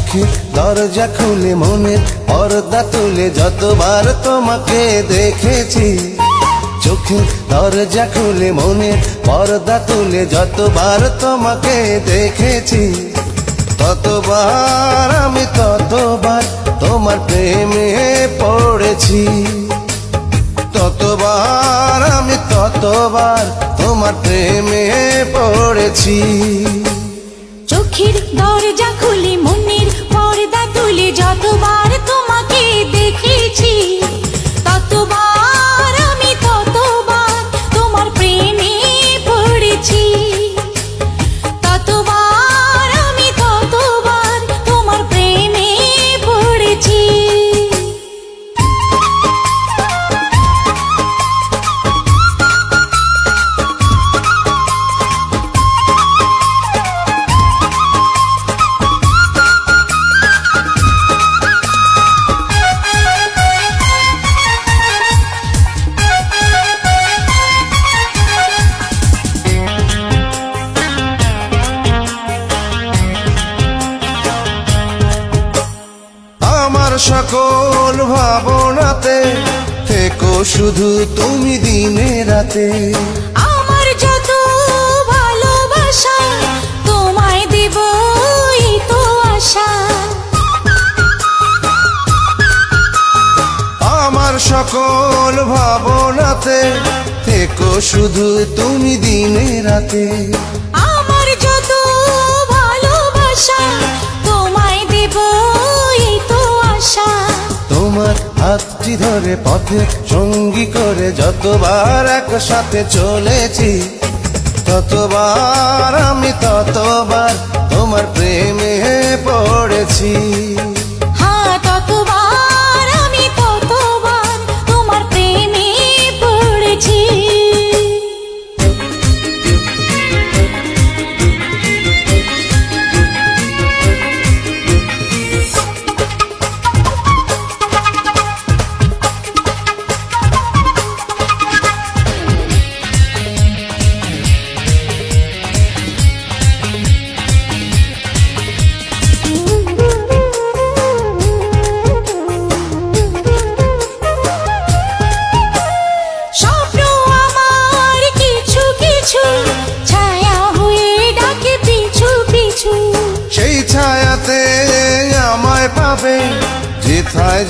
চোখের দরজা খুলে মনের পর্দা তুলে যতবার তোমাকে দেখেছি, চোখের দরজা খুলে মনের পর্দা তুলে যতবার তোমাকে দেখেছি, ততবার আমি ততবার তোমার প্রেমে পড়েছি, ততবার আমি ততবার তোমার প্রেমে পড়েছি। চোখের দরজা খুলে মনের পর্দা তুলে যতবার তোমাকে দেখেছি, ততবার আমি ততবার তোমার প্রেমে পড়েছি, ততবার আমি ততবার তোমার প্রেমে পড়েছি। সকল ভাবনাতে থেকো শুধু তুমি দিনে রাতে, আমার যত ভালোবাসা তোমায় দেব এই তো আশা, আমার সকল ভাবনাতে থেকো শুধু তুমি দিনে রাতে, আমার যত ভালোবাসা তোমায় দেব এই তো আশা। তোমার হাতটি ধরে পথে সঙ্গী করে যতবার একসাথে চলেছি, ততবার আমি ততবার তোমার প্রেমে পড়েছি। হ্যাঁ, ততবার আমি ততবার তোমার প্রেমে পড়েছি। সেই ছায়াতে আমায় পাবে যেথায়